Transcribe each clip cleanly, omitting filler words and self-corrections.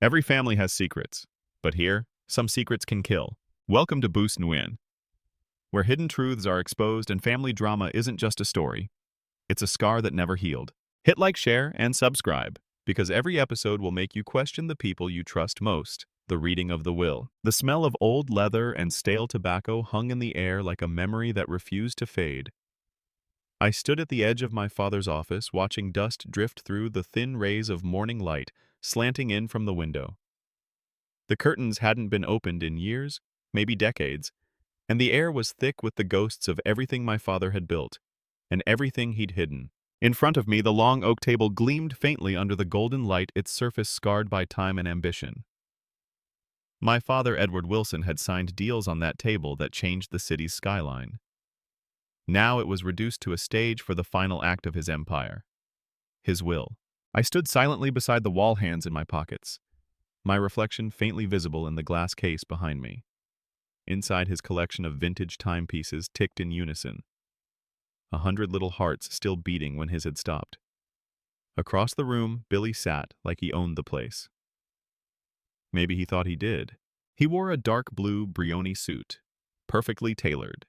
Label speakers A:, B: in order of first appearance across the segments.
A: Every family has secrets, but here, some secrets can kill. Welcome to Boost Nguyen, where hidden truths are exposed and family drama isn't just a story, it's a scar that never healed. Hit like, share, and subscribe, because every episode will make you question the people you trust most. The reading of the will. The smell of old leather and stale tobacco hung in the air like a memory that refused to fade. I stood at the edge of my father's office, watching dust drift through the thin rays of morning light slanting in from the window. The curtains hadn't been opened in years, maybe decades, and the air was thick with the ghosts of everything my father had built, and everything he'd hidden. In front of me, the long oak table gleamed faintly under the golden light, its surface scarred by time and ambition. My father, Edward Wilson, had signed deals on that table that changed the city's skyline. Now it was reduced to a stage for the final act of his empire. His will. I stood silently beside the wall, hands in my pockets, my reflection faintly visible in the glass case behind me. Inside, his collection of vintage timepieces ticked in unison, 100 little hearts still beating when his had stopped. Across the room, Billy sat like he owned the place. Maybe he thought he did. He wore a dark blue Brioni suit, perfectly tailored.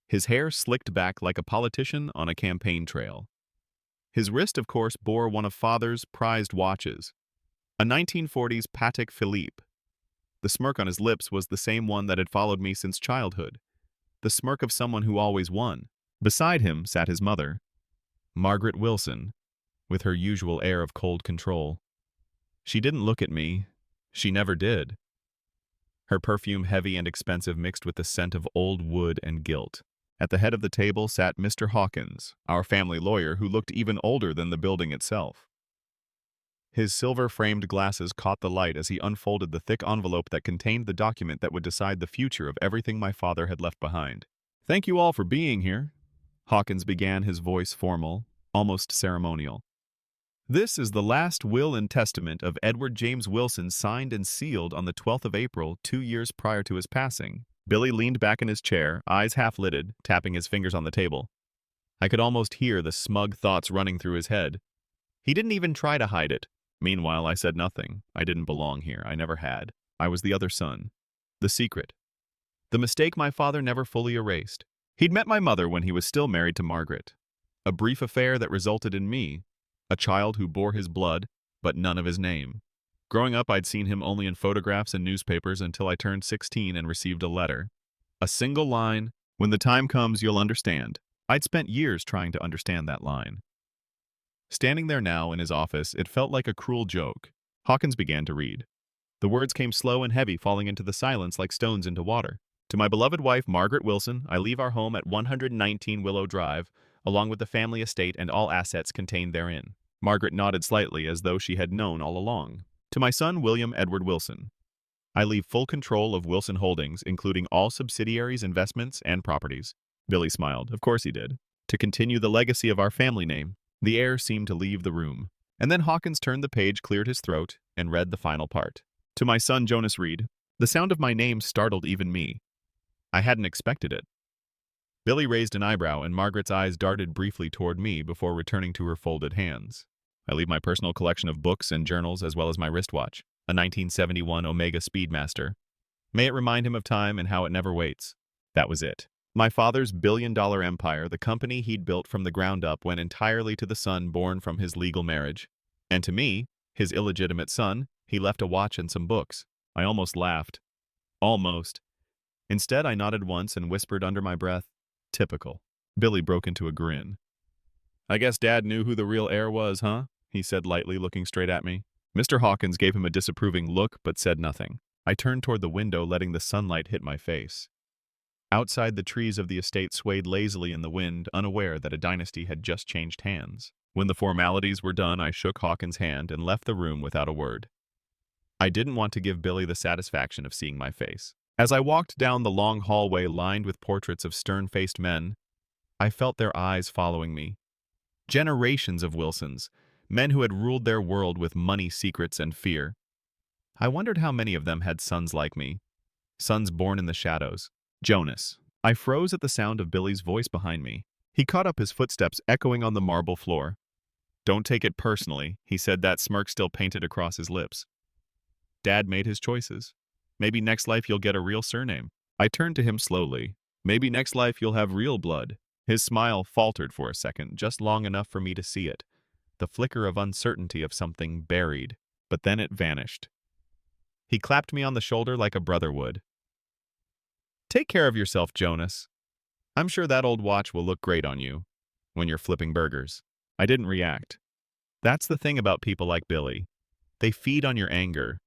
A: His hair slicked back like a politician on a campaign trail. His wrist, of course, bore one of father's prized watches, a 1940s Patek Philippe. The smirk on his lips was the same one that had followed me since childhood, the smirk of someone who always won. Beside him sat his mother, Margaret Wilson, with her usual air of cold control. She didn't look at me. She never did. Her perfume, heavy and expensive, mixed with the scent of old wood and guilt. At the head of the table sat Mr. Hawkins, our family lawyer, who looked even older than the building itself. His silver-framed glasses caught the light as he unfolded the thick envelope that contained the document that would decide the future of everything my father had left behind. "Thank you all for being here," Hawkins began, his voice formal, almost ceremonial. "This is the last will and testament of Edward James Wilson, signed and sealed on the 12th of April, 2 years prior to his passing." Billy leaned back in his chair, eyes half-lidded, tapping his fingers on the table. I could almost hear the smug thoughts running through his head. He didn't even try to hide it. Meanwhile, I said nothing. I didn't belong here. I never had. I was the other son. The secret. The mistake my father never fully erased. He'd met my mother when he was still married to Margaret. A brief affair that resulted in me, a child who bore his blood, but none of his name. Growing up, I'd seen him only in photographs and newspapers until I turned 16 and received a letter. A single line, "When the time comes, you'll understand." I'd spent years trying to understand that line. Standing there now in his office, it felt like a cruel joke. Hawkins began to read. The words came slow and heavy, falling into the silence like stones into water. "To my beloved wife, Margaret Wilson, I leave our home at 119 Willow Drive, along with the family estate and all assets contained therein." Margaret nodded slightly, as though she had known all along. "To my son, William Edward Wilson, I leave full control of Wilson Holdings, including all subsidiaries, investments, and properties." Billy smiled. Of course he did. "To continue the legacy of our family name." The air seemed to leave the room. And then Hawkins turned the page, cleared his throat, and read the final part. "To my son, Jonas Reed." The sound of my name startled even me. I hadn't expected it. Billy raised an eyebrow, and Margaret's eyes darted briefly toward me before returning to her folded hands. "I leave my personal collection of books and journals, as well as my wristwatch, a 1971 Omega Speedmaster. May it remind him of time and how it never waits." That was it. My father's billion-dollar empire, the company he'd built from the ground up, went entirely to the son born from his legal marriage. And to me, his illegitimate son, he left a watch and some books. I almost laughed. Almost. Instead, I nodded once and whispered under my breath, "Typical." Billy broke into a grin. "I guess Dad knew who the real heir was, huh?" he said lightly, looking straight at me. Mr. Hawkins gave him a disapproving look, but said nothing. I turned toward the window, letting the sunlight hit my face. Outside, the trees of the estate swayed lazily in the wind, unaware that a dynasty had just changed hands. When the formalities were done, I shook Hawkins' hand and left the room without a word. I didn't want to give Billy the satisfaction of seeing my face. As I walked down the long hallway lined with portraits of stern-faced men, I felt their eyes following me. Generations of Wilsons, men who had ruled their world with money, secrets, and fear. I wondered how many of them had sons like me, sons born in the shadows. "Jonas." I froze at the sound of Billy's voice behind me. He caught up, his footsteps echoing on the marble floor. "Don't take it personally," he said, that smirk still painted across his lips. Dad made his choices. Maybe next life you'll get a real surname. I turned to him slowly. Maybe next life you'll have real blood. His smile faltered for a second, just long enough for me to see it. The flicker of uncertainty of something buried, but then it vanished. He clapped me on the shoulder like a brother would. Take care of yourself, Jonas. I'm sure that old watch will look great on you when you're flipping burgers. I didn't react. That's the thing about people like Billy. They feed on your anger.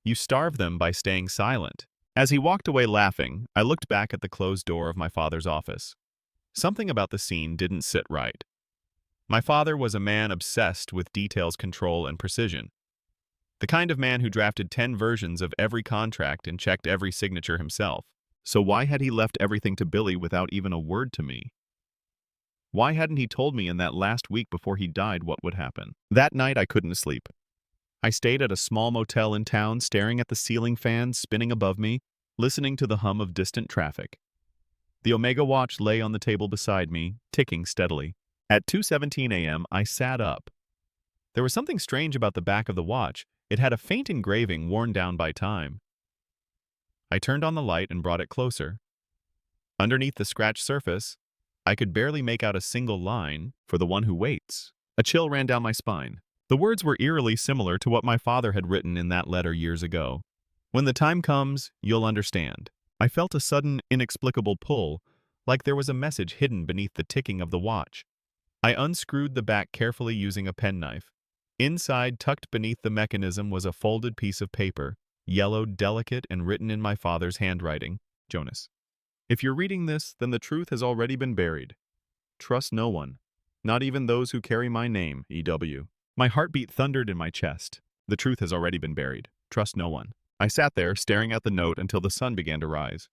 A: You starve them by staying silent. As he walked away laughing, I looked back at the closed door of my father's office. Something about the scene didn't sit right. My father was a man obsessed with details, control, and precision. The kind of man who drafted 10 versions of every contract and checked every signature himself. So why had he left everything to Billy without even a word to me? Why hadn't he told me in that last week before he died what would happen? That night I couldn't sleep. I stayed at a small motel in town, staring at the ceiling fans spinning above me, listening to the hum of distant traffic. The Omega watch lay on the table beside me, ticking steadily. At 2:17 a.m., I sat up. There was something strange about the back of the watch. It had a faint engraving worn down by time. I turned on the light and brought it closer. Underneath the scratched surface, I could barely make out a single line, "For the one who waits." A chill ran down my spine. The words were eerily similar to what my father had written in that letter years ago. When the time comes, you'll understand. I felt a sudden, inexplicable pull, like there was a message hidden beneath the ticking of the watch. I unscrewed the back carefully using a penknife. Inside, tucked beneath the mechanism, was a folded piece of paper, yellow, delicate, and written in my father's handwriting. Jonas. If you're reading this, then the truth has already been buried. Trust no one, not even those who carry my name, E.W. My heartbeat thundered in my chest. The truth has already been buried. Trust no one. I sat there, staring at the note until the sun began to rise.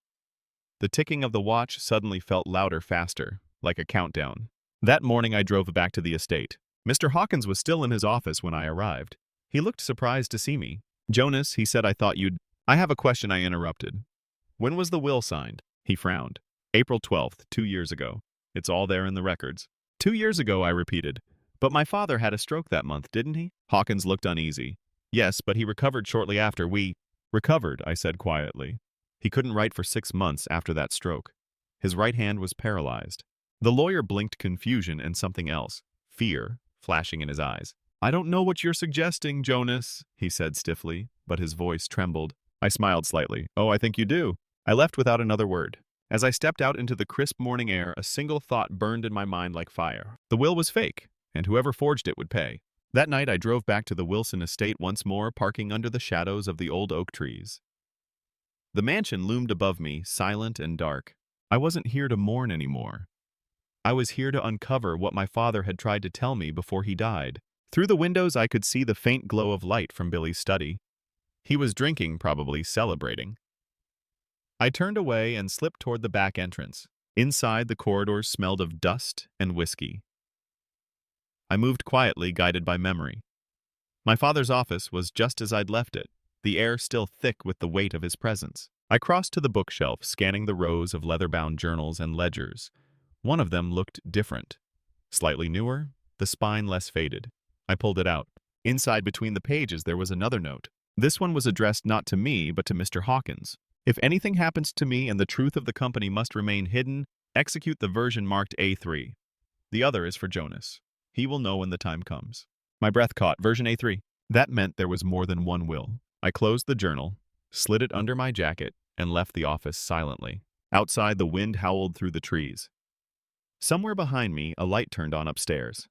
A: The ticking of the watch suddenly felt louder, faster, like a countdown. That morning I drove back to the estate. Mr. Hawkins was still in his office when I arrived. He looked surprised to see me. Jonas, he said, I thought you'd... I have a question, I interrupted. When was the will signed? He frowned. April 12th, 2 years ago. It's all there in the records. 2 years ago, I repeated. But my father had a stroke that month, didn't he? Hawkins looked uneasy. Yes, but he recovered shortly after. We recovered, I said quietly. He couldn't write for 6 months after that stroke. His right hand was paralyzed. The lawyer blinked confusion and something else, fear, flashing in his eyes. I don't know what you're suggesting, Jonas, he said stiffly, but his voice trembled. I smiled slightly. Oh, I think you do. I left without another word. As I stepped out into the crisp morning air, a single thought burned in my mind like fire. The will was fake, and whoever forged it would pay. That night I drove back to the Wilson estate once more, parking under the shadows of the old oak trees. The mansion loomed above me, silent and dark. I wasn't here to mourn anymore. I was here to uncover what my father had tried to tell me before he died. Through the windows I could see the faint glow of light from Billy's study. He was drinking, probably celebrating. I turned away and slipped toward the back entrance. Inside, the corridors smelled of dust and whiskey. I moved quietly, guided by memory. My father's office was just as I'd left it, the air still thick with the weight of his presence. I crossed to the bookshelf, scanning the rows of leather-bound journals and ledgers. One of them looked different. Slightly newer, the spine less faded. I pulled it out. Inside, between the pages, there was another note. This one was addressed not to me, but to Mr. Hawkins. If anything happens to me and the truth of the company must remain hidden, execute the version marked A3. The other is for Jonas. He will know when the time comes. My breath caught. Version A3. That meant there was more than one will. I closed the journal, slid it under my jacket, and left the office silently. Outside, the wind howled through the trees. Somewhere behind me, a light turned on upstairs.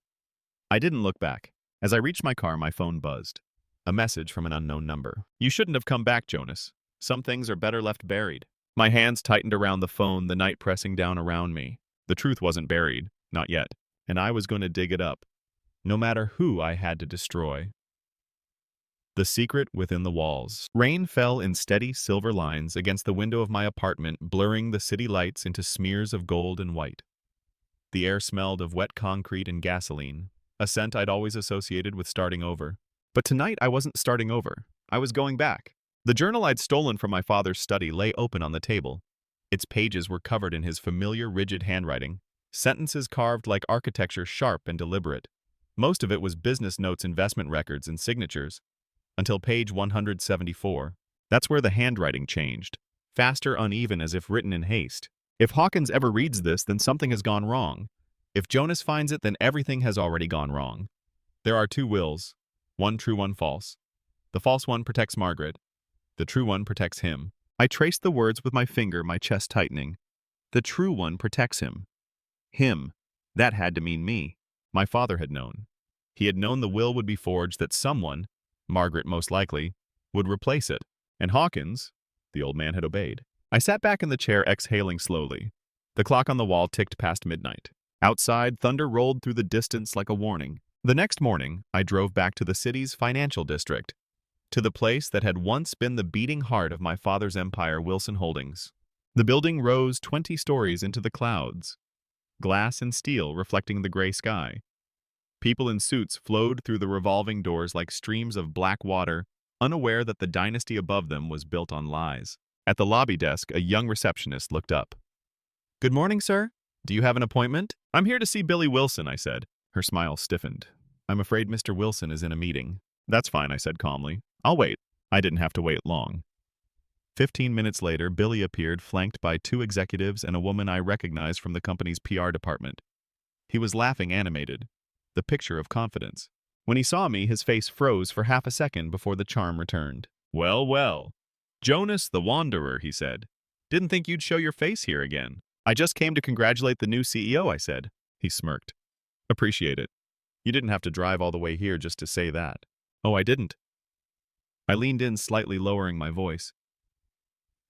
A: I didn't look back. As I reached my car, my phone buzzed. A message from an unknown number. You shouldn't have come back, Jonas. Some things are better left buried. My hands tightened around the phone, the night pressing down around me. The truth wasn't buried, not yet, and I was going to dig it up, no matter who I had to destroy. The secret within the walls. Rain fell in steady silver lines against the window of my apartment, blurring the city lights into smears of gold and white. The air smelled of wet concrete and gasoline, a scent I'd always associated with starting over. But tonight I wasn't starting over. I was going back. The journal I'd stolen from my father's study lay open on the table. Its pages were covered in his familiar, rigid handwriting, sentences carved like architecture, sharp and deliberate. Most of it was business notes, investment records, and signatures. until page 174. That's where the handwriting changed. Faster, uneven, as if written in haste. If Hawkins ever reads this, then something has gone wrong. If Jonas finds it, then everything has already gone wrong. There are two wills. One true, one false. The false one protects Margaret. The true one protects him. I traced the words with my finger, my chest tightening. The true one protects him. Him. That had to mean me. My father had known. He had known the will would be forged, that someone, Margaret most likely, would replace it. And Hawkins, the old man, had obeyed. I sat back in the chair, exhaling slowly. The clock on the wall ticked past midnight. Outside, thunder rolled through the distance like a warning. The next morning, I drove back to the city's financial district, to the place that had once been the beating heart of my father's empire, Wilson Holdings. The building rose 20 stories into the clouds, glass and steel reflecting the gray sky. People in suits flowed through the revolving doors like streams of black water, unaware that the dynasty above them was built on lies. At the lobby desk, a young receptionist looked up. "Good morning, sir. Do you have an appointment?" "I'm here to see Billy Wilson," I said. Her smile stiffened. "I'm afraid Mr. Wilson is in a meeting." "That's fine," I said calmly. "I'll wait." I didn't have to wait long. 15 minutes later, Billy appeared, flanked by two executives and a woman I recognized from the company's PR department. He was laughing, animated, the picture of confidence. When he saw me, his face froze for half a second before the charm returned. "Well, well. Jonas the Wanderer," he said. "Didn't think you'd show your face here again." "I just came to congratulate the new CEO," I said. He smirked. "Appreciate it. You didn't have to drive all the way here just to say that." "Oh, I didn't." I leaned in, slightly lowering my voice.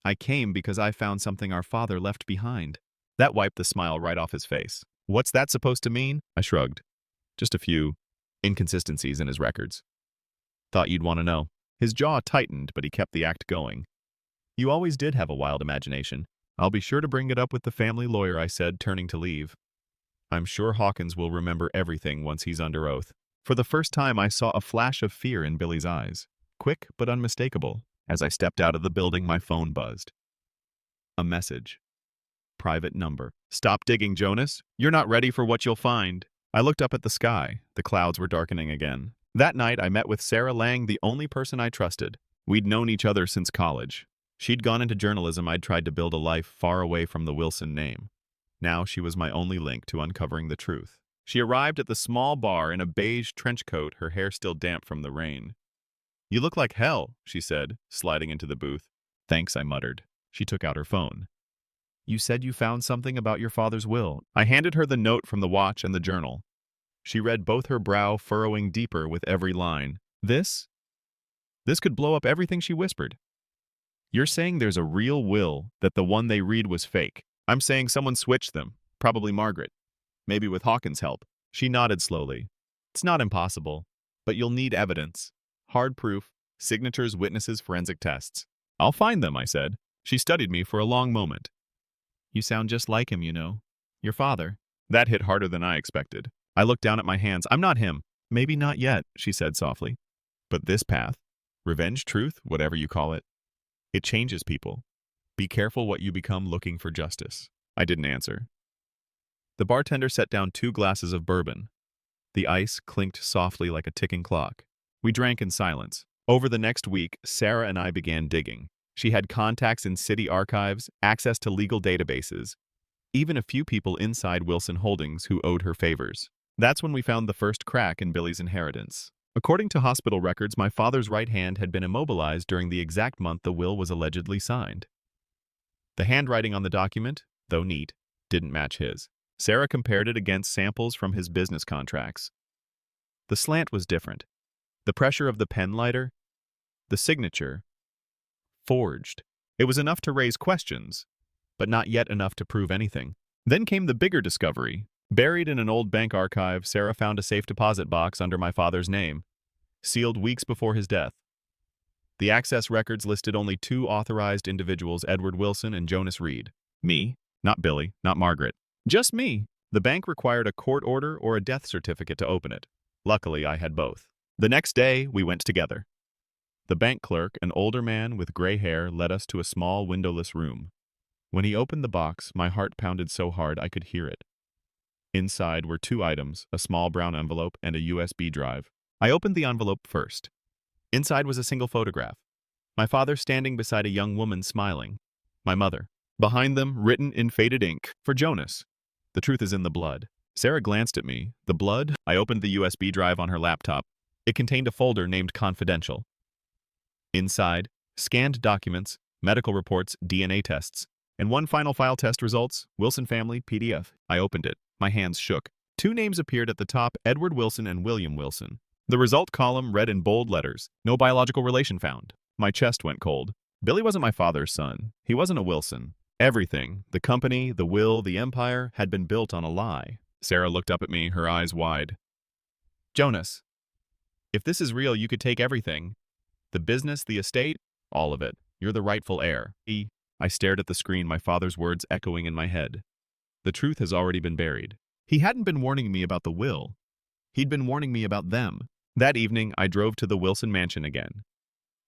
A: "I came because I found something our father left behind." That wiped the smile right off his face. "What's that supposed to mean?" I shrugged. "Just a few inconsistencies in his records." "Thought you'd want to know." His jaw tightened, but he kept the act going. "You always did have a wild imagination." "I'll be sure to bring it up with the family lawyer," I said, turning to leave. I'm sure Hawkins will remember everything once he's under oath. For the first time, I saw a flash of fear in Billy's eyes. Quick but unmistakable. As I stepped out of the building, my phone buzzed. A message. Private number. "Stop digging, Jonas. You're not ready for what you'll find." I looked up at the sky. The clouds were darkening again. That night, I met with Sarah Lang, the only person I trusted. We'd known each other since college. She'd gone into journalism. I'd tried to build a life far away from the Wilson name. Now she was my only link to uncovering the truth. She arrived at the small bar in a beige trench coat, her hair still damp from the rain. "You look like hell," she said, sliding into the booth. "Thanks," I muttered. She took out her phone. "You said you found something about your father's will." I handed her the note from the watch and the journal. She read, both her brow furrowing deeper with every line. This could blow up everything," she whispered. "You're saying there's a real will, that the one they read was fake?" "I'm saying someone switched them, probably Margaret. Maybe with Hawkins' help." She nodded slowly. "It's not impossible, but you'll need evidence. Hard proof, signatures, witnesses, forensic tests." "I'll find them," I said. She studied me for a long moment. "You sound just like him, you know. Your father." That hit harder than I expected. I looked down at my hands. "I'm not him." "Maybe not yet," she said softly. "But this path, revenge, truth, whatever you call it, it changes people. Be careful what you become looking for justice." I didn't answer. The bartender set down 2 glasses of bourbon. The ice clinked softly like a ticking clock. We drank in silence. Over the next week, Sarah and I began digging. She had contacts in city archives, access to legal databases, even a few people inside Wilson Holdings who owed her favors. That's when we found the first crack in Billy's inheritance. According to hospital records, my father's right hand had been immobilized during the exact month the will was allegedly signed. The handwriting on the document, though neat, didn't match his. Sarah compared it against samples from his business contracts. The slant was different. The pressure of the pen lighter, the signature, forged. It was enough to raise questions, but not yet enough to prove anything. Then came the bigger discovery. Buried in an old bank archive, Sarah found a safe deposit box under my father's name, sealed weeks before his death. The access records listed only 2 authorized individuals, Edward Wilson and Jonas Reed. Me, not Billy, not Margaret. Just me. The bank required a court order or a death certificate to open it. Luckily, I had both. The next day, we went together. The bank clerk, an older man with gray hair, led us to a small windowless room. When he opened the box, my heart pounded so hard I could hear it. Inside were 2 items, a small brown envelope and a USB drive. I opened the envelope first. Inside was a single photograph. My father standing beside a young woman smiling. My mother. Behind them, written in faded ink, for Jonas. The truth is in the blood. Sarah glanced at me. The blood? I opened the USB drive on her laptop. It contained a folder named Confidential. Inside, scanned documents, medical reports, DNA tests, and one final file test results, Wilson family, PDF. I opened it. My hands shook. Two names appeared at the top, Edward Wilson and William Wilson. The result column read in bold letters, no biological relation found. My chest went cold. Billy wasn't my father's son. He wasn't a Wilson. Everything, the company, the will, the empire, had been built on a lie. Sarah looked up at me, her eyes wide. Jonas, if this is real, you could take everything. The business, the estate, all of it. You're the rightful heir. I stared at the screen, my father's words echoing in my head. The truth has already been buried. He hadn't been warning me about the will. He'd been warning me about them. That evening, I drove to the Wilson mansion again.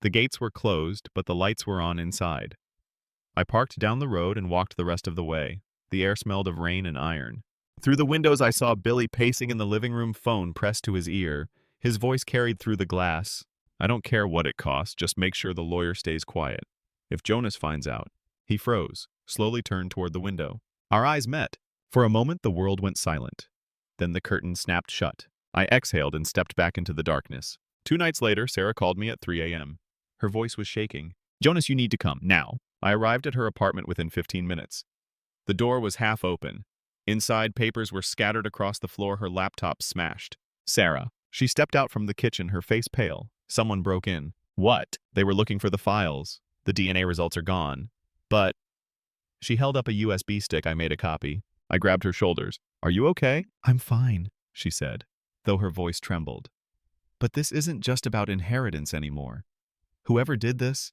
A: The gates were closed, but the lights were on inside. I parked down the road and walked the rest of the way. The air smelled of rain and iron. Through the windows, I saw Billy pacing in the living room, phone pressed to his ear. His voice carried through the glass. I don't care what it costs, just make sure the lawyer stays quiet. If Jonas finds out. He froze, slowly turned toward the window. Our eyes met. For a moment, the world went silent. Then the curtain snapped shut. I exhaled and stepped back into the darkness. 2 nights later, Sarah called me at 3 a.m. Her voice was shaking. Jonas, you need to come, now. I arrived at her apartment within 15 minutes. The door was half open. Inside, papers were scattered across the floor, her laptop smashed. Sarah. She stepped out from the kitchen, her face pale. Someone broke in. What? They were looking for the files. The DNA results are gone. But... She held up a USB stick. I made a copy. I grabbed her shoulders. Are you okay? I'm fine, she said, though her voice trembled. But this isn't just about inheritance anymore. Whoever did this,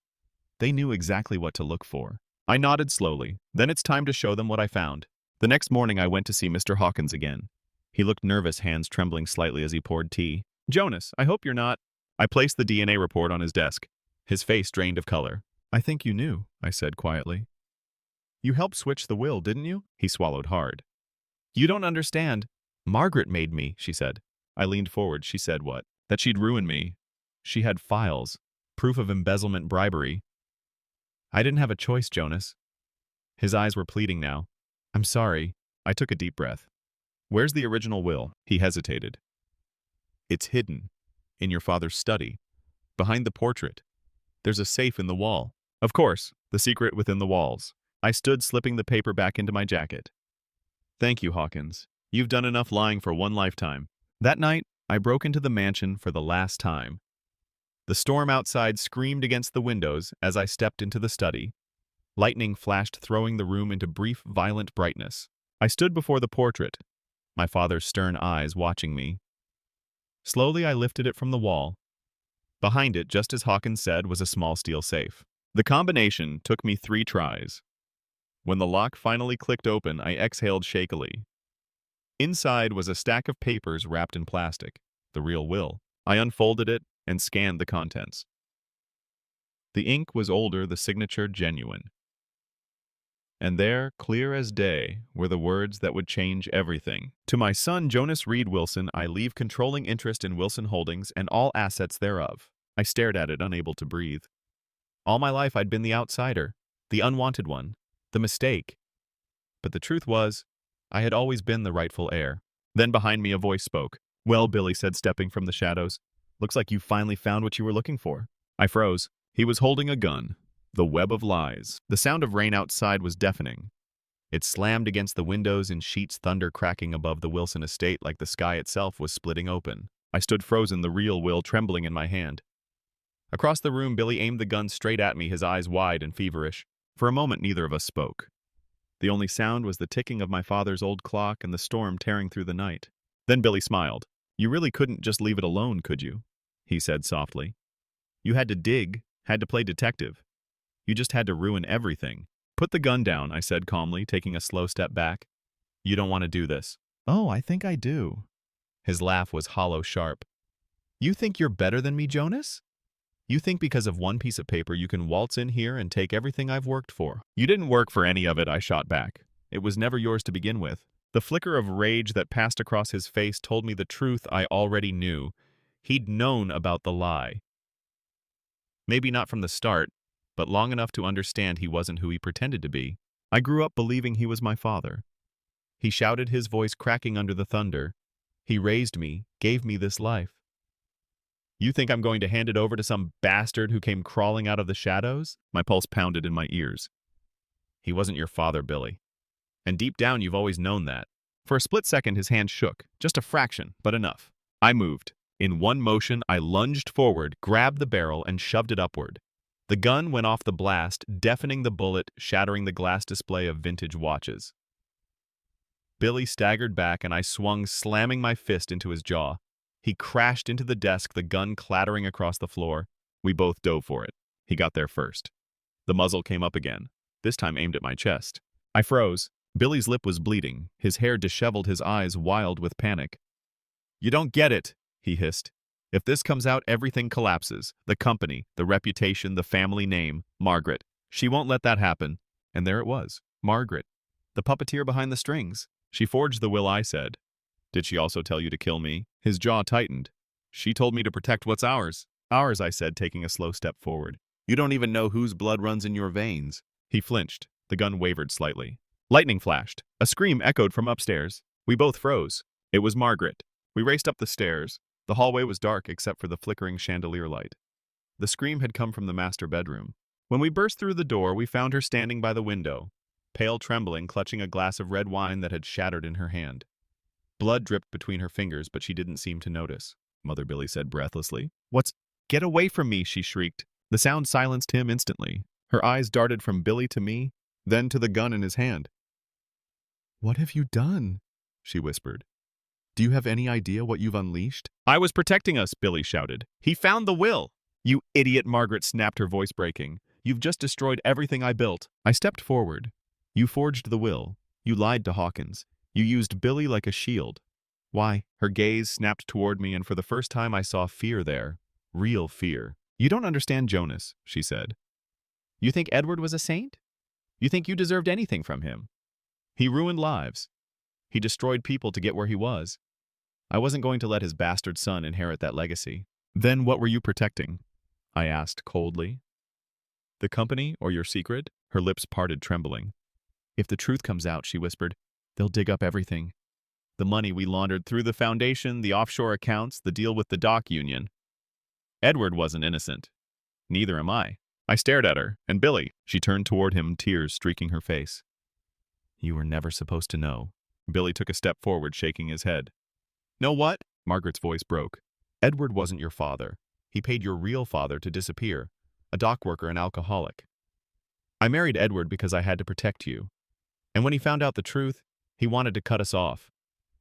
A: they knew exactly what to look for. I nodded slowly. Then it's time to show them what I found. The next morning I went to see Mr. Hawkins again. He looked nervous, hands trembling slightly as he poured tea. Jonas, I hope you're not... I placed the DNA report on his desk. His face drained of color. I think you knew, I said quietly. You helped switch the will, didn't you? He swallowed hard. You don't understand. Margaret made me, she said. I leaned forward. She said what? That she'd ruin me. She had files. Proof of embezzlement, bribery. I didn't have a choice, Jonas. His eyes were pleading now. I'm sorry. I took a deep breath. Where's the original will? He hesitated. It's hidden. In your father's study. Behind the portrait. There's a safe in the wall. Of course, the secret within the walls. I stood, slipping the paper back into my jacket. Thank you, Hawkins. You've done enough lying for one lifetime. That night, I broke into the mansion for the last time. The storm outside screamed against the windows as I stepped into the study. Lightning flashed, throwing the room into brief, violent brightness. I stood before the portrait, my father's stern eyes watching me. Slowly, I lifted it from the wall. Behind it, just as Hawkins said, was a small steel safe. The combination took me 3 tries. When the lock finally clicked open, I exhaled shakily. Inside was a stack of papers wrapped in plastic, the real will. I unfolded it and scanned the contents. The ink was older, the signature genuine. And there, clear as day, were the words that would change everything. To my son, Jonas Reed Wilson, I leave controlling interest in Wilson Holdings and all assets thereof. I stared at it, unable to breathe. All my life I'd been the outsider, the unwanted one, the mistake. But the truth was, I had always been the rightful heir. Then behind me a voice spoke. Well, Billy said, stepping from the shadows. Looks like you finally found what you were looking for. I froze. He was holding a gun. The web of lies. The sound of rain outside was deafening. It slammed against the windows in sheets, thunder cracking above the Wilson estate like the sky itself was splitting open. I stood frozen, the real will trembling in my hand. Across the room, Billy aimed the gun straight at me, his eyes wide and feverish. For a moment, neither of us spoke. The only sound was the ticking of my father's old clock and the storm tearing through the night. Then Billy smiled. You really couldn't just leave it alone, could you? He said softly. You had to dig, had to play detective. You just had to ruin everything. Put the gun down, I said calmly, taking a slow step back. You don't want to do this. Oh, I think I do. His laugh was hollow, sharp. You think you're better than me, Jonas? You think because of one piece of paper you can waltz in here and take everything I've worked for? You didn't work for any of it, I shot back. It was never yours to begin with. The flicker of rage that passed across his face told me the truth I already knew. He'd known about the lie. Maybe not from the start, but long enough to understand he wasn't who he pretended to be. I grew up believing he was my father. He shouted, his voice cracking under the thunder. He raised me, gave me this life. You think I'm going to hand it over to some bastard who came crawling out of the shadows? My pulse pounded in my ears. He wasn't your father, Billy. And deep down, you've always known that. For a split second, his hand shook. Just a fraction, but enough. I moved. In one motion, I lunged forward, grabbed the barrel, and shoved it upward. The gun went off the blast, deafening the bullet, shattering the glass display of vintage watches. Billy staggered back, and I swung, slamming my fist into his jaw. He crashed into the desk, the gun clattering across the floor. We both dove for it. He got there first. The muzzle came up again, this time aimed at my chest. I froze. Billy's lip was bleeding, his hair disheveled, his eyes wild with panic. "You don't get it," he hissed. "If this comes out, everything collapses. The company, the reputation, the family name. Margaret. She won't let that happen." And there it was. Margaret. The puppeteer behind the strings. She forged the will, I said. "Did she also tell you to kill me?" His jaw tightened. "She told me to protect what's ours." "Ours," I said, taking a slow step forward. "You don't even know whose blood runs in your veins." He flinched. The gun wavered slightly. Lightning flashed. A scream echoed from upstairs. We both froze. It was Margaret. We raced up the stairs. The hallway was dark except for the flickering chandelier light. The scream had come from the master bedroom. When we burst through the door, we found her standing by the window, pale, trembling, clutching a glass of red wine that had shattered in her hand. Blood dripped between her fingers, but she didn't seem to notice. Mother Billy said breathlessly. Get away from me," she shrieked. The sound silenced him instantly. Her eyes darted from Billy to me, then to the gun in his hand. "What have you done?" she whispered. "Do you have any idea what you've unleashed?" "I was protecting us," Billy shouted. "He found the will." "You idiot," Margaret snapped, her voice breaking. "You've just destroyed everything I built." I stepped forward. "You forged the will. You lied to Hawkins. You used Billy like a shield." "Why?" Her gaze snapped toward me, and for the first time I saw fear there. Real fear. "You don't understand Jonas," she said. "You think Edward was a saint? You think you deserved anything from him? He ruined lives. He destroyed people to get where he was. I wasn't going to let his bastard son inherit that legacy." "Then what were you protecting?" I asked coldly. "The company or your secret?" Her lips parted, trembling. "If the truth comes out," she whispered, "they'll dig up everything. The money we laundered through the foundation, the offshore accounts, the deal with the dock union. Edward wasn't innocent. Neither am I." I stared at her, and Billy. She turned toward him, tears streaking her face. "You were never supposed to know." Billy took a step forward, shaking his head. "Know what?" Margaret's voice broke. "Edward wasn't your father. He paid your real father to disappear, a dock worker and alcoholic. I married Edward because I had to protect you. And when he found out the truth, he wanted to cut us off.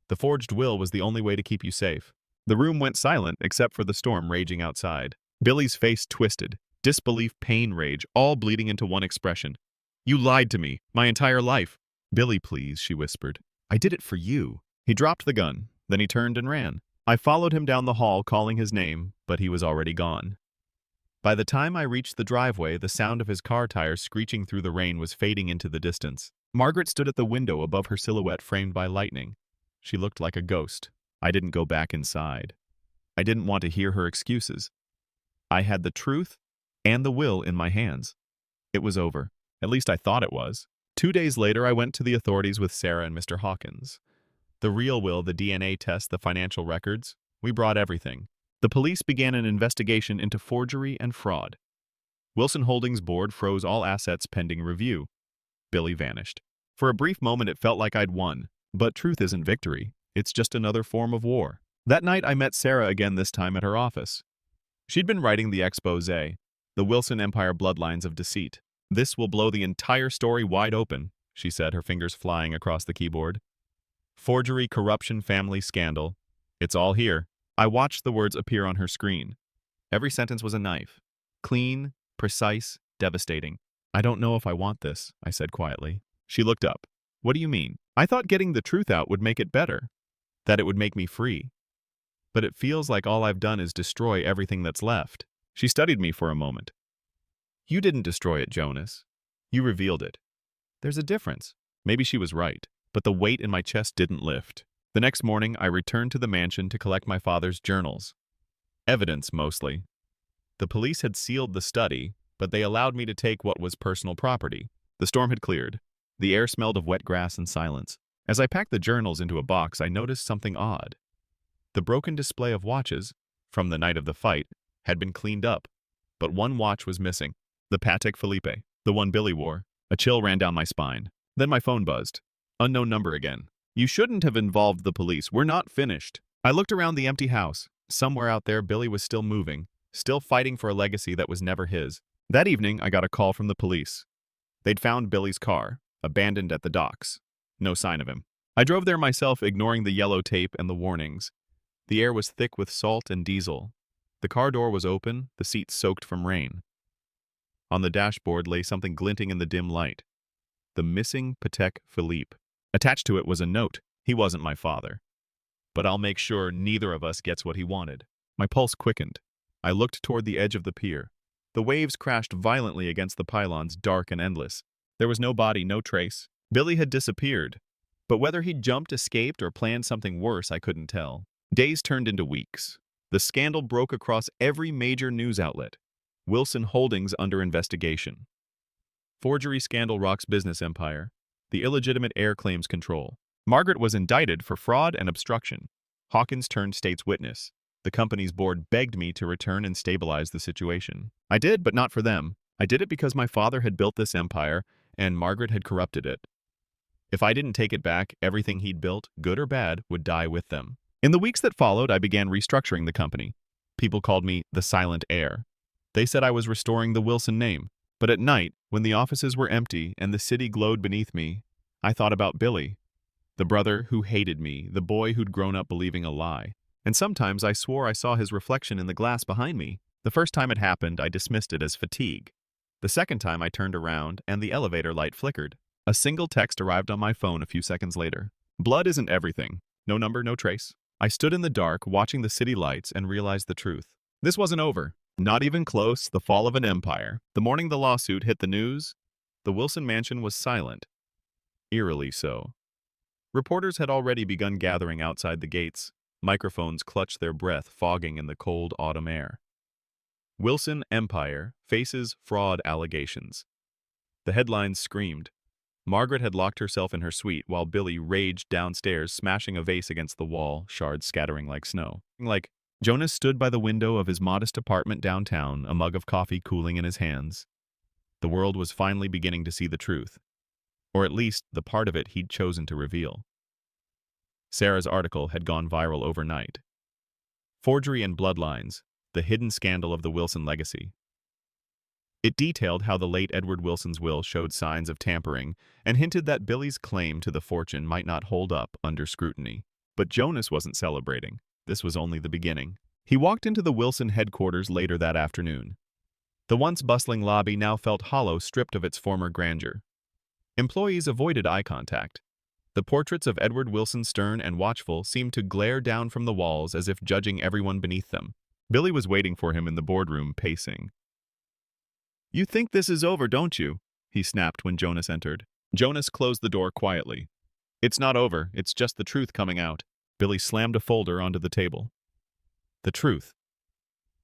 A: The forged will was the only way to keep you safe." The room went silent except for the storm raging outside. Billy's face twisted. Disbelief, pain, rage, all bleeding into one expression. "You lied to me, my entire life." "Billy, please," she whispered. "I did it for you." He dropped the gun. Then he turned and ran. I followed him down the hall, calling his name, but he was already gone. By the time I reached the driveway, the sound of his car tires screeching through the rain was fading into the distance. Margaret stood at the window above her silhouette framed by lightning. She looked like a ghost. I didn't go back inside. I didn't want to hear her excuses. I had the truth and the will in my hands. It was over. At least I thought it was. 2 days later, I went to the authorities with Sarah and Mr. Hawkins. The real will, the DNA test, the financial records. We brought everything. The police began an investigation into forgery and fraud. Wilson Holdings Board froze all assets pending review. Billy vanished. For a brief moment, it felt like I'd won. But truth isn't victory. It's just another form of war. That night, I met Sarah again, this time at her office. She'd been writing the expose, the Wilson Empire Bloodlines of Deceit. "This will blow the entire story wide open," she said, her fingers flying across the keyboard. "Forgery, corruption, family scandal. It's all here." I watched the words appear on her screen. Every sentence was a knife. Clean, precise, devastating. "I don't know if I want this," I said quietly. She looked up. "What do you mean?" "I thought getting the truth out would make it better. That it would make me free. But it feels like all I've done is destroy everything that's left." She studied me for a moment. "You didn't destroy it, Jonas. You revealed it. There's a difference." Maybe she was right, but the weight in my chest didn't lift. The next morning, I returned to the mansion to collect my father's journals. Evidence, mostly. The police had sealed the study, but they allowed me to take what was personal property. The storm had cleared. The air smelled of wet grass and silence. As I packed the journals into a box, I noticed something odd. The broken display of watches, from the night of the fight, had been cleaned up, but one watch was missing. The Patek Philippe, the one Billy wore. A chill ran down my spine. Then my phone buzzed. Unknown number again. You shouldn't have involved the police. We're not finished. I looked around the empty house. Somewhere out there, Billy was still moving, still fighting for a legacy that was never his. That evening, I got a call from the police. They'd found Billy's car, abandoned at the docks. No sign of him. I drove there myself, ignoring the yellow tape and the warnings. The air was thick with salt and diesel. The car door was open, the seats soaked from rain. On the dashboard lay something glinting in the dim light. The missing Patek Philippe. Attached to it was a note. He wasn't my father. But I'll make sure neither of us gets what he wanted. My pulse quickened. I looked toward the edge of the pier. The waves crashed violently against the pylons, dark and endless. There was no body, no trace. Billy had disappeared. But whether he'd jumped, escaped, or planned something worse, I couldn't tell. Days turned into weeks. The scandal broke across every major news outlet. Wilson Holdings under investigation. Forgery scandal rocks business empire. The illegitimate heir claims control. Margaret was indicted for fraud and obstruction. Hawkins turned state's witness. The company's board begged me to return and stabilize the situation. I did, but not for them. I did it because my father had built this empire, and Margaret had corrupted it. If I didn't take it back, everything he'd built, good or bad, would die with them. In the weeks that followed, I began restructuring the company. People called me the silent heir. They said I was restoring the Wilson name. But at night, when the offices were empty and the city glowed beneath me, I thought about Billy. The brother who hated me, the boy who'd grown up believing a lie. And sometimes I swore I saw his reflection in the glass behind me. The first time it happened, I dismissed it as fatigue. The second time I turned around and the elevator light flickered. A single text arrived on my phone a few seconds later. Blood isn't everything. No number, no trace. I stood in the dark, watching the city lights, and realized the truth. This wasn't over. Not even close. The fall of an empire. The morning the lawsuit hit the news, the Wilson mansion was silent. Eerily so. Reporters had already begun gathering outside the gates. Microphones clutched their breath, fogging in the cold autumn air. Wilson Empire faces fraud allegations. The headlines screamed. Margaret had locked herself in her suite while Billy raged downstairs, smashing a vase against the wall, shards scattering like snow. Jonas stood by the window of his modest apartment downtown, a mug of coffee cooling in his hands. The world was finally beginning to see the truth, or at least the part of it he'd chosen to reveal. Sarah's article had gone viral overnight. Forgery and Bloodlines, the hidden scandal of the Wilson legacy. It detailed how the late Edward Wilson's will showed signs of tampering and hinted that Billy's claim to the fortune might not hold up under scrutiny. But Jonas wasn't celebrating. This was only the beginning. He walked into the Wilson headquarters later that afternoon. The once bustling lobby now felt hollow, stripped of its former grandeur. Employees avoided eye contact. The portraits of Edward Wilson, stern and watchful, seemed to glare down from the walls as if judging everyone beneath them. Billy was waiting for him in the boardroom, pacing. "You think this is over, don't you?" he snapped when Jonas entered. Jonas closed the door quietly. "It's not over, it's just the truth coming out." Billy slammed a folder onto the table. "The truth.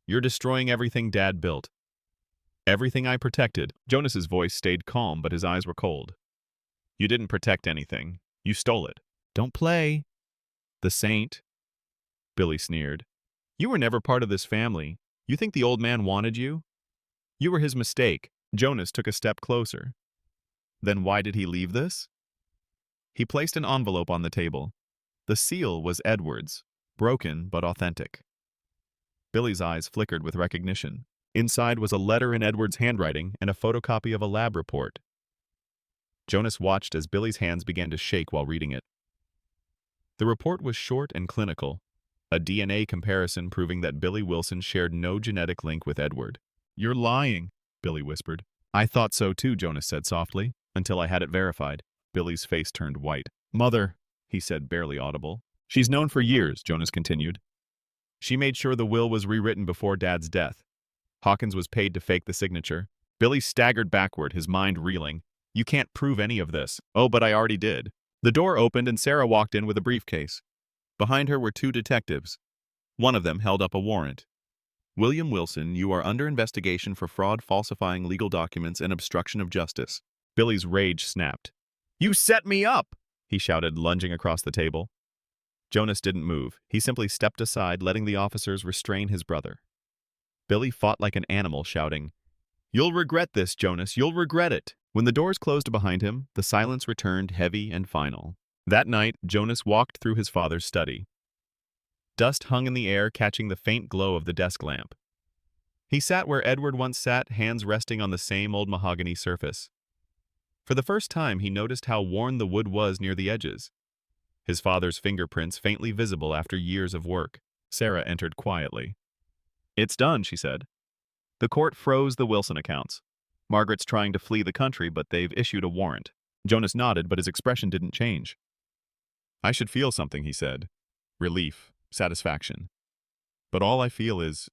A: You're destroying everything Dad built. Everything I protected." Jonas's voice stayed calm, but his eyes were cold. "You didn't protect anything. You stole it." "Don't play." "The saint?" Billy sneered. "You were never part of this family. You think the old man wanted you? You were his mistake." Jonas took a step closer. "Then why did he leave this?" He placed an envelope on the table. The seal was Edward's, broken but authentic. Billy's eyes flickered with recognition. Inside was a letter in Edward's handwriting and a photocopy of a lab report. Jonas watched as Billy's hands began to shake while reading it. The report was short and clinical, a DNA comparison proving that Billy Wilson shared no genetic link with Edward. "You're lying," Billy whispered. "I thought so too," Jonas said softly, "until I had it verified." Billy's face turned white. "Mother," he said, barely audible. "She's known for years," Jonas continued. "She made sure the will was rewritten before Dad's death. Hawkins was paid to fake the signature." Billy staggered backward, his mind reeling. "You can't prove any of this." "Oh, but I already did." The door opened and Sarah walked in with a briefcase. Behind her were two detectives. One of them held up a warrant. William Wilson, you are under investigation for fraud, falsifying legal documents, and obstruction of justice. Billy's rage snapped. You set me up! He shouted, lunging across the table. Jonas didn't move. He simply stepped aside, letting the officers restrain his brother. Billy fought like an animal, shouting, You'll regret this, Jonas. You'll regret it. When the doors closed behind him, the silence returned heavy and final. That night, Jonas walked through his father's study. Dust hung in the air, catching the faint glow of the desk lamp. He sat where Edward once sat, hands resting on the same old mahogany surface. For the first time, he noticed how worn the wood was near the edges. His father's fingerprints faintly visible after years of work. Sarah entered quietly. It's done, she said. The court froze the Wilson accounts. Margaret's trying to flee the country, but they've issued a warrant. Jonas nodded, but his expression didn't change. I should feel something, he said. Relief, satisfaction. But all I feel is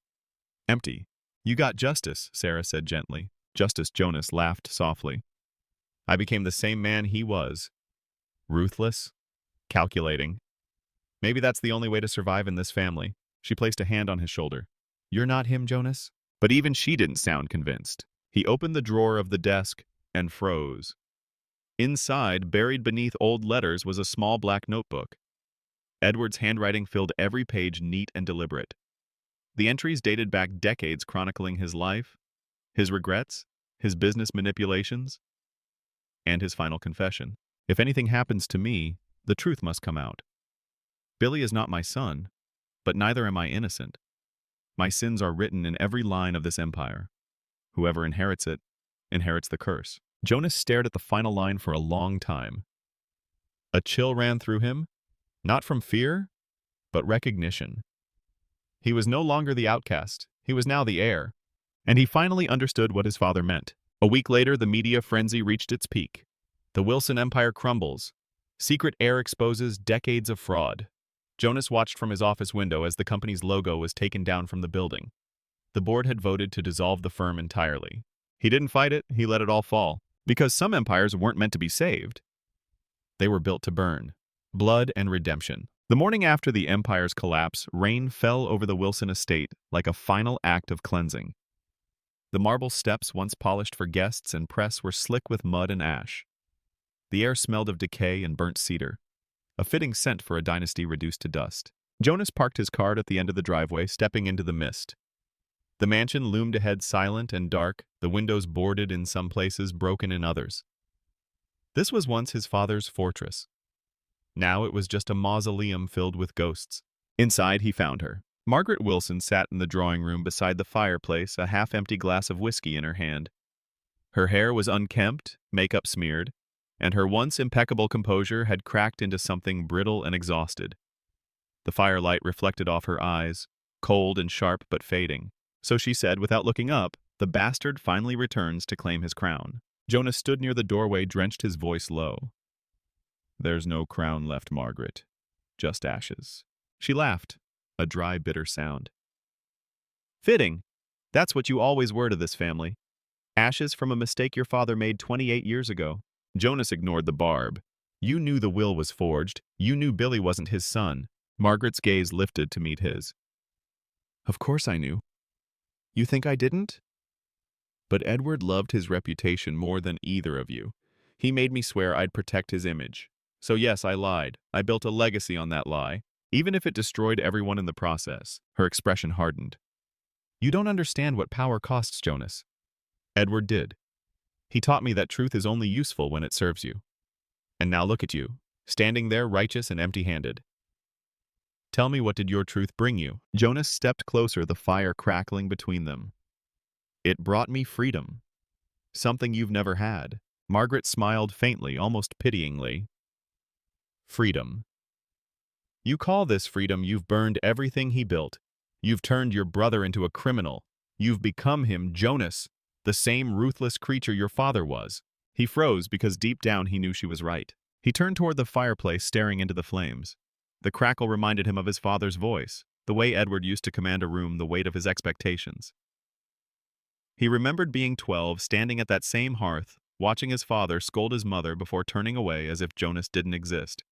A: empty. You got justice, Sarah said gently. Justice, Jonas laughed softly. I became the same man he was. Ruthless, calculating. Maybe that's the only way to survive in this family. She placed a hand on his shoulder. You're not him, Jonas? But even she didn't sound convinced. He opened the drawer of the desk and froze. Inside, buried beneath old letters, was a small black notebook. Edward's handwriting filled every page, neat and deliberate. The entries dated back decades, chronicling his life, his regrets, his business manipulations, and his final confession. If anything happens to me, the truth must come out. Billy is not my son, but neither am I innocent. My sins are written in every line of this empire. Whoever inherits it, inherits the curse. Jonas stared at the final line for a long time. A chill ran through him, not from fear, but recognition. He was no longer the outcast, he was now the heir, and he finally understood what his father meant. A week later, the media frenzy reached its peak. The Wilson empire crumbles. Secret heir exposes decades of fraud. Jonas watched from his office window as the company's logo was taken down from the building. The board had voted to dissolve the firm entirely. He didn't fight it, he let it all fall. Because some empires weren't meant to be saved. They were built to burn. Blood and redemption. The morning after the empire's collapse, rain fell over the Wilson estate like a final act of cleansing. The marble steps, once polished for guests and press, were slick with mud and ash. The air smelled of decay and burnt cedar, a fitting scent for a dynasty reduced to dust. Jonas parked his car at the end of the driveway, stepping into the mist. The mansion loomed ahead, silent and dark, the windows boarded in some places, broken in others. This was once his father's fortress. Now it was just a mausoleum filled with ghosts. Inside, he found her. Margaret Wilson sat in the drawing room beside the fireplace, a half-empty glass of whiskey in her hand. Her hair was unkempt, makeup smeared, and her once impeccable composure had cracked into something brittle and exhausted. The firelight reflected off her eyes, cold and sharp but fading. So she said, without looking up, the bastard finally returns to claim his crown. Jonas stood near the doorway, drenched, his voice low. There's no crown left, Margaret. Just ashes. She laughed, a dry, bitter sound. Fitting. That's what you always were to this family. Ashes from a mistake your father made 28 years ago. Jonas ignored the barb. You knew the will was forged. You knew Billy wasn't his son. Margaret's gaze lifted to meet his. Of course I knew. You think I didn't? But Edward loved his reputation more than either of you. He made me swear I'd protect his image. So yes, I lied. I built a legacy on that lie, even if it destroyed everyone in the process. Her expression hardened. You don't understand what power costs, Jonas. Edward did. He taught me that truth is only useful when it serves you. And now look at you, standing there righteous and empty-handed. Tell me, what did your truth bring you? Jonas stepped closer, the fire crackling between them. It brought me freedom. Something you've never had. Margaret smiled faintly, almost pityingly. Freedom. You call this freedom? You've burned everything he built. You've turned your brother into a criminal. You've become him, Jonas, the same ruthless creature your father was. He froze because deep down he knew she was right. He turned toward the fireplace, staring into the flames. The crackle reminded him of his father's voice, the way Edward used to command a room, the weight of his expectations. He remembered being 12, standing at that same hearth, watching his father scold his mother before turning away as if Jonas didn't exist.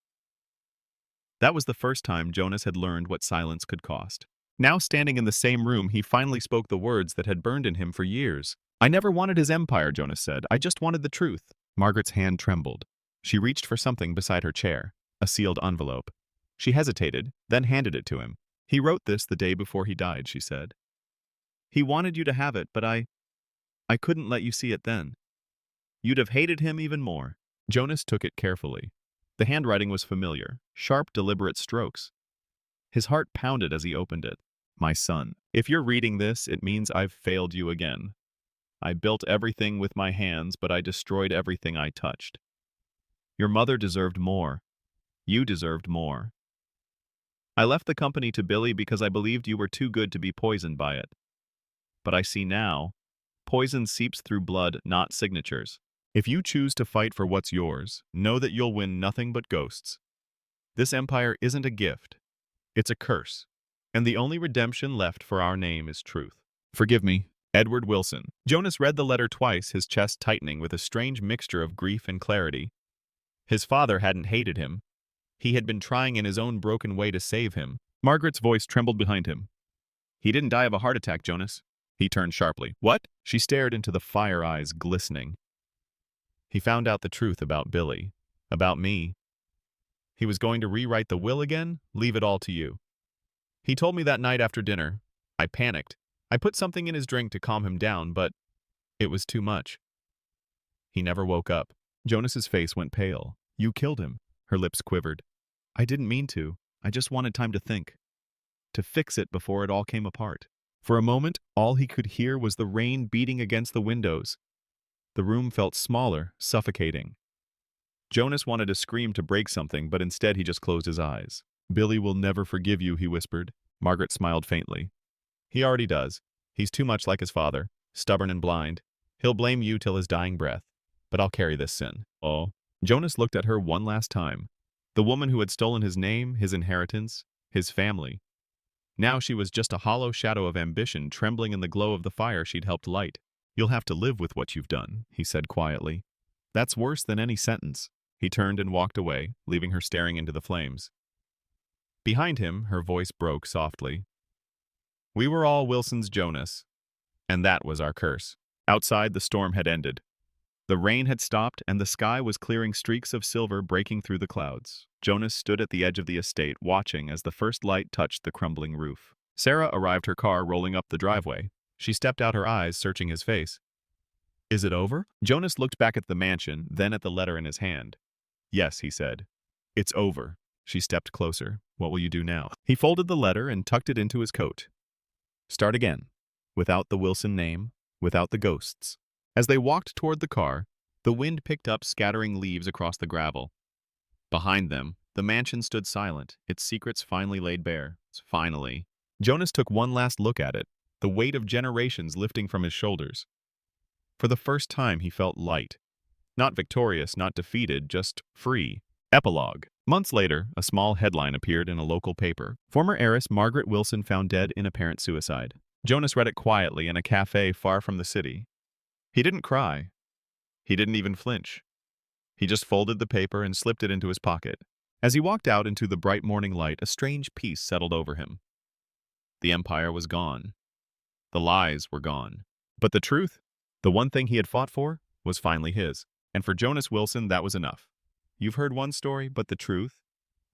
A: That was the first time Jonas had learned what silence could cost. Now standing in the same room, he finally spoke the words that had burned in him for years. "I never wanted his empire," Jonas said. "I just wanted the truth." Margaret's hand trembled. She reached for something beside her chair, a sealed envelope. She hesitated, then handed it to him. "He wrote this the day before he died," she said. "He wanted you to have it, but I couldn't let you see it then. You'd have hated him even more." Jonas took it carefully. The handwriting was familiar, sharp, deliberate strokes. His heart pounded as he opened it. "My son, if you're reading this, it means I've failed you again. I built everything with my hands, but I destroyed everything I touched. Your mother deserved more. You deserved more. I left the company to Billy because I believed you were too good to be poisoned by it. But I see now, poison seeps through blood, not signatures. If you choose to fight for what's yours, know that you'll win nothing but ghosts. This empire isn't a gift. It's a curse. And the only redemption left for our name is truth. Forgive me, Edward Wilson." Jonas read the letter twice, his chest tightening with a strange mixture of grief and clarity. His father hadn't hated him. He had been trying in his own broken way to save him. Margaret's voice trembled behind him. "He didn't die of a heart attack, Jonas." He turned sharply. "What?" She stared into the fire eyes, glistening. "He found out the truth about Billy, about me. He was going to rewrite the will again, leave it all to you. He told me that night after dinner. I panicked. I put something in his drink to calm him down, but it was too much. He never woke up." Jonas's face went pale. "You killed him." Her lips quivered. "I didn't mean to. I just wanted time to think. To fix it before it all came apart." For a moment, all he could hear was the rain beating against the windows. The room felt smaller, suffocating. Jonas wanted to scream to break something, but instead he just closed his eyes. "Billy will never forgive you," he whispered. Margaret smiled faintly. "He already does. He's too much like his father, stubborn and blind. He'll blame you till his dying breath. But I'll carry this sin." "Oh." Jonas looked at her one last time. The woman who had stolen his name, his inheritance, his family. Now she was just a hollow shadow of ambition trembling in the glow of the fire she'd helped light. "You'll have to live with what you've done," he said quietly. "That's worse than any sentence." He turned and walked away, leaving her staring into the flames. Behind him, her voice broke softly. "We were all Wilson's Jonas, and that was our curse." Outside, the storm had ended. The rain had stopped, and the sky was clearing, streaks of silver breaking through the clouds. Jonas stood at the edge of the estate, watching as the first light touched the crumbling roof. Sarah arrived, her car rolling up the driveway. She stepped out, her eyes searching his face. "Is it over?" Jonas looked back at the mansion, then at the letter in his hand. "Yes," he said. "It's over." She stepped closer. "What will you do now?" He folded the letter and tucked it into his coat. "Start again. Without the Wilson name, without the ghosts." As they walked toward the car, the wind picked up, scattering leaves across the gravel. Behind them, the mansion stood silent, its secrets finally laid bare. Finally. Jonas took one last look at it, the weight of generations lifting from his shoulders. For the first time, he felt light. Not victorious, not defeated, just free. Epilogue. Months later, a small headline appeared in a local paper. "Former heiress Margaret Wilson found dead in apparent suicide." Jonas read it quietly in a cafe far from the city. He didn't cry. He didn't even flinch. He just folded the paper and slipped it into his pocket. As he walked out into the bright morning light, a strange peace settled over him. The empire was gone. The lies were gone. But the truth, the one thing he had fought for, was finally his. And for Jonas Wilson, that was enough. You've heard one story, but the truth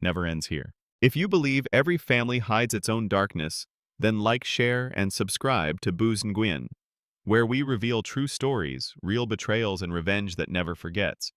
A: never ends here. If you believe every family hides its own darkness, then like, share, and subscribe to Nguyen, where we reveal true stories, real betrayals, and revenge that never forgets.